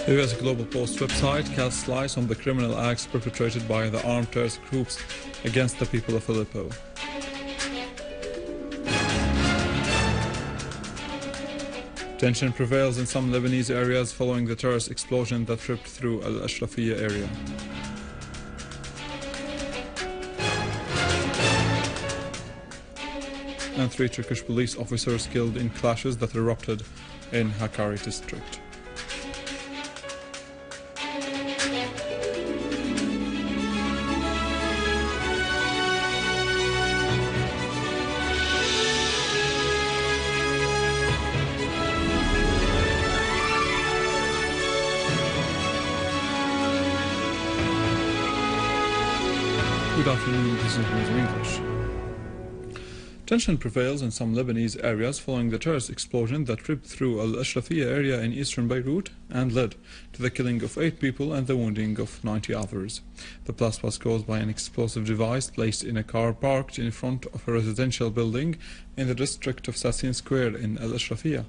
The US Global Post website casts light on the criminal acts perpetrated by the armed terrorist groups against the people of Aleppo. Tension prevails in some Lebanese areas following the terrorist explosion that ripped through Al-Ashrafiyya area. And 3 Turkish police officers killed in clashes that erupted in Hakkari district. Good afternoon, this is News in English. Tension prevails in some Lebanese areas following the terrorist explosion that ripped through Al-Ashrafiyya area in eastern Beirut and led to the killing of 8 people and the wounding of 90 others. The blast was caused by an explosive device placed in a car parked in front of a residential building in the district of Sassin Square in Al-Ashrafiyya.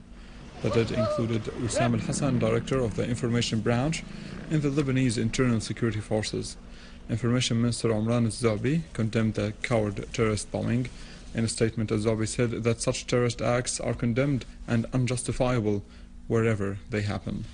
The dead included Wisam al-Hasan, director of the information branch in the Lebanese Internal Security Forces. Information Minister Omran al-Zabi condemned the coward terrorist bombing. In a statement, al-Zabi said that such terrorist acts are condemned and unjustifiable wherever they happen.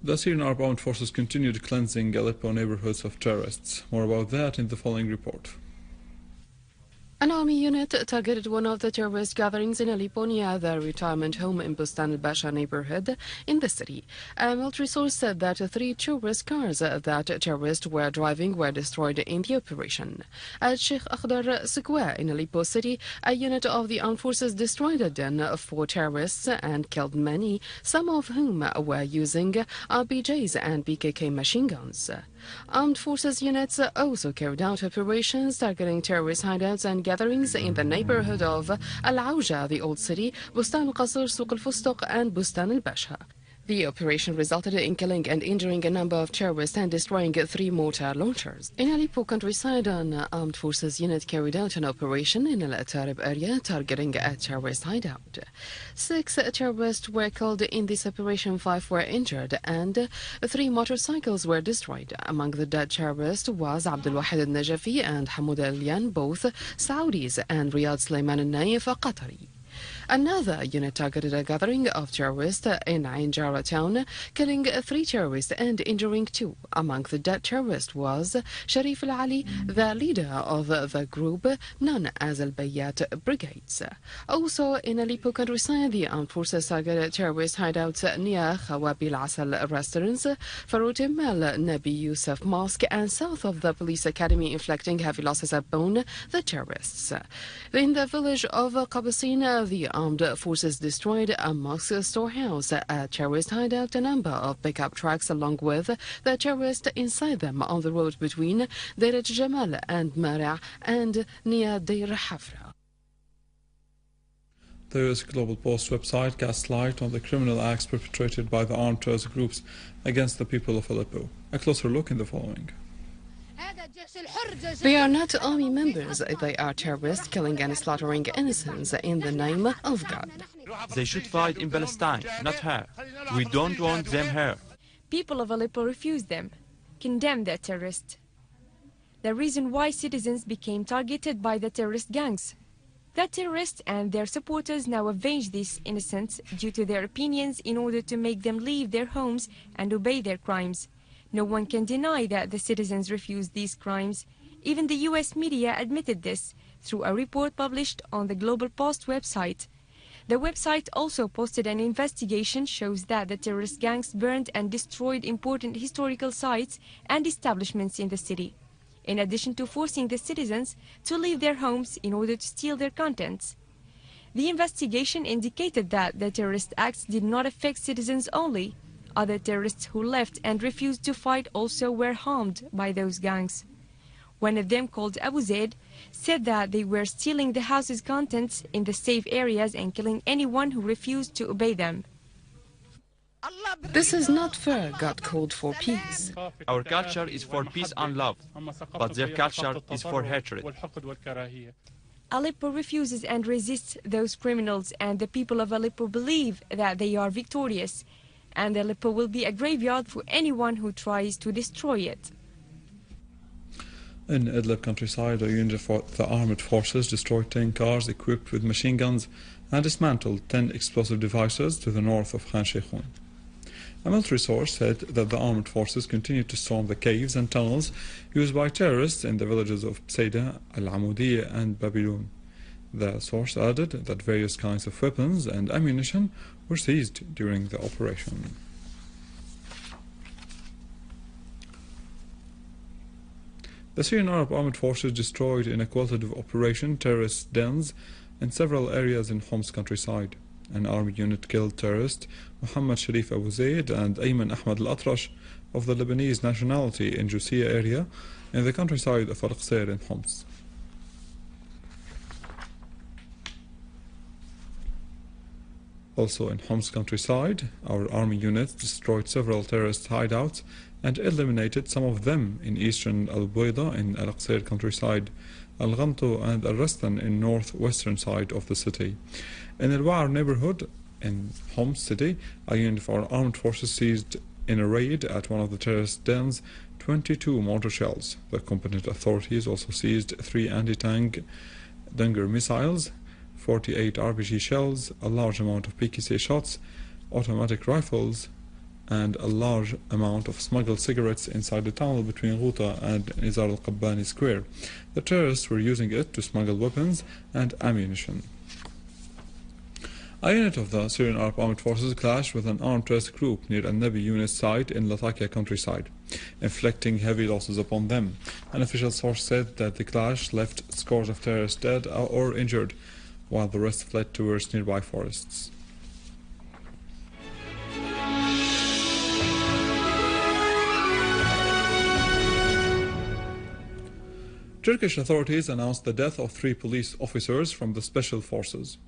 The Syrian Arab Armed Forces continued cleansing Aleppo neighborhoods of terrorists. More about that in the following report. An army unit targeted one of the terrorist gatherings in Aleppo near the retirement home in Bustan al-Basha neighborhood in the city. A military source said that 3 tourist cars that terrorists were driving were destroyed in the operation. At Sheikh Akhdar Square in Aleppo city, a unit of the armed forces destroyed a den for terrorists and killed many, some of whom were using RPGs and PKK machine guns. Armed forces units also carried out operations targeting terrorist hideouts and gatherings in the neighborhood of Al-Auja, the Old City, Bustan al-Qasr, Souq al-Fustok and Bustan al-Basha. The operation resulted in killing and injuring a number of terrorists and destroying 3 mortar launchers. In Aleppo countryside, an armed forces unit carried out an operation in Al-Tarib area targeting a terrorist hideout. 6 terrorists were killed in this operation, 5 were injured, and 3 motorcycles were destroyed. Among the dead terrorists was Abdul Wahid al-Najafi and Hamoud al-Yan, both Saudis, and Riyad Sulaiman al-Naif, Qatari. Another unit targeted a gathering of terrorists in Ain Jara town, killing 3 terrorists and injuring 2. Among the dead terrorists was Sharif al-Ali, the leader of the group known as Al-Bayat Brigades. Also in Aleppo countryside, the armed forces targeted terrorist hideouts near Khawabil Asal restaurants, Faroutim al-Nabi Yusuf Mosque and south of the police academy, inflicting heavy losses upon the terrorists. In the village of Qabasin, the armed forces destroyed a mosque storehouse, a terrorist hideout, a number of pickup trucks along with the terrorists inside them on the road between Deir Jamal and Mara and near Deir Hafra. The US Global Post website casts light on the criminal acts perpetrated by the armed terrorist groups against the people of Aleppo. A closer look in the following. They are not army members, they are terrorists killing and slaughtering innocents in the name of God. They should fight in Palestine, not here. We don't want them here. People of Aleppo refuse them, condemn their terrorists. The reason why citizens became targeted by the terrorist gangs. The terrorists and their supporters now avenge these innocents due to their opinions in order to make them leave their homes and obey their crimes. No one can deny that the citizens refused these crimes. Even the US media admitted this through a report published on the Global Post website. The website also posted an investigation shows that the terrorist gangs burned and destroyed important historical sites and establishments in the city, in addition to forcing the citizens to leave their homes in order to steal their contents. The investigation indicated that the terrorist acts did not affect citizens only. Other terrorists who left and refused to fight also were harmed by those gangs. One of them, called Abu Zaid, said that they were stealing the house's contents in the safe areas and killing anyone who refused to obey them. This is not fair. God called for peace. Our culture is for peace and love, but their culture is for hatred. Aleppo refuses and resists those criminals, and the people of Aleppo believe that they are victorious, and Aleppo will be a graveyard for anyone who tries to destroy it. In Idlib countryside, a unit of the armed forces destroyed 10 cars equipped with machine guns and dismantled 10 explosive devices to the north of Khan Sheikhoun. A military source said that the armed forces continued to storm the caves and tunnels used by terrorists in the villages of Psaida, Al-Amudiya and Babylon. The source added that various kinds of weapons and ammunition were seized during the operation. The Syrian Arab Army Forces destroyed in a qualitative operation terrorist dens in several areas in Homs countryside. An army unit killed terrorist Muhammad Sharif Abu Zaid and Ayman Ahmad al-Atrash of the Lebanese nationality in Jusiya area in the countryside of Al-Qasir in Homs. Also in Homs countryside, our army units destroyed several terrorist hideouts and eliminated some of them in eastern Al-Bayda in Al-Qasir countryside, Al-Ghamto and Al-Rastan in northwestern side of the city. In Al-Wa'ar neighborhood in Homs city, a unit of our armed forces seized in a raid at one of the terrorist dens 22 mortar shells. The competent authorities also seized 3 anti-tank Dunger missiles, 48 RPG shells, a large amount of PKC shots, automatic rifles, and a large amount of smuggled cigarettes inside the tunnel between Ghouta and Nizar al-Qabbani Square. The terrorists were using it to smuggle weapons and ammunition. A unit of the Syrian Arab Armed Forces clashed with an armed terrorist group near a Nabi unit site in Latakia countryside, inflicting heavy losses upon them. An official source said that the clash left scores of terrorists dead or injured, while the rest fled towards nearby forests. Turkish authorities announced the death of 3 police officers from the special forces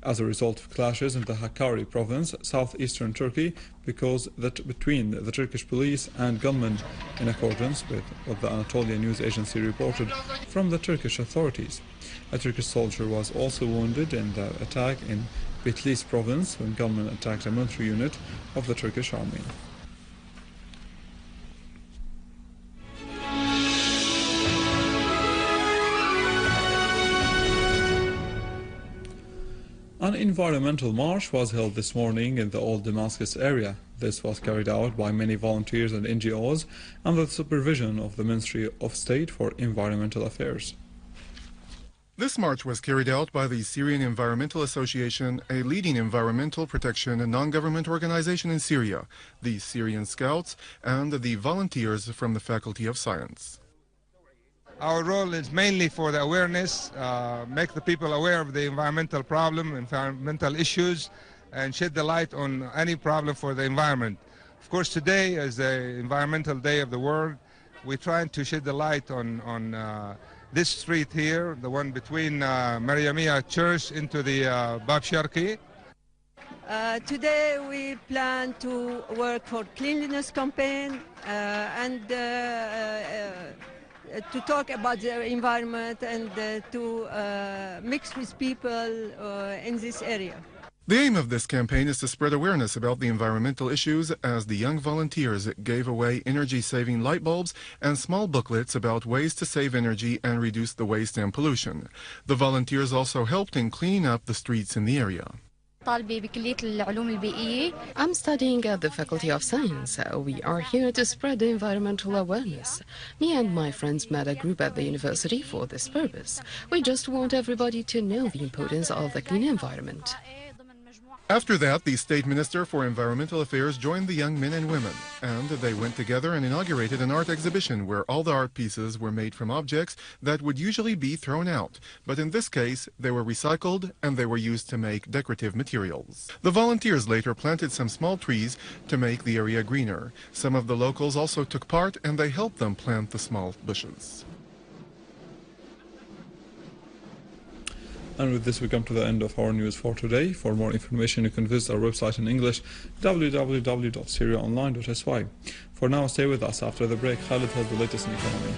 as a result of clashes in the Hakkari province, southeastern Turkey, between the Turkish police and gunmen, in accordance with what the Anatolia news agency reported from the Turkish authorities. A Turkish soldier was also wounded in the attack in Bitlis province when gunmen attacked a military unit of the Turkish army. An environmental march was held this morning in the Old Damascus area. This was carried out by many volunteers and NGOs under the supervision of the Ministry of State for Environmental Affairs. This march was carried out by the Syrian Environmental Association, a leading environmental protection and non-government organization in Syria, the Syrian Scouts, and the volunteers from the Faculty of Science. Our role is mainly for the awareness, make the people aware of the environmental problem, environmental issues, and shed the light on any problem for the environment. Of course, today is the Environmental Day of the World. We're trying to shed the light on this street here, the one between Mariamia Church into the Bab Sharqi. Today we plan to work for cleanliness campaign and to talk about the environment and to mix with people in this area. The aim of this campaign is to spread awareness about the environmental issues as the young volunteers gave away energy-saving light bulbs and small booklets about ways to save energy and reduce the waste and pollution. The volunteers also helped in cleaning up the streets in the area. I'm studying at the Faculty of Science. We are here to spread environmental awareness. Me and my friends met a group at the university for this purpose. We just want everybody to know the importance of the clean environment. After that, the State Minister for Environmental Affairs joined the young men and women, and they went together and inaugurated an art exhibition where all the art pieces were made from objects that would usually be thrown out, but in this case, they were recycled and they were used to make decorative materials. The volunteers later planted some small trees to make the area greener. Some of the locals also took part and they helped them plant the small bushes. And with this we come to the end of our news for today. For more information you can visit our website in English, www.syriaonline.sy. For now, stay with us. After the break, Khalid has the latest in economy.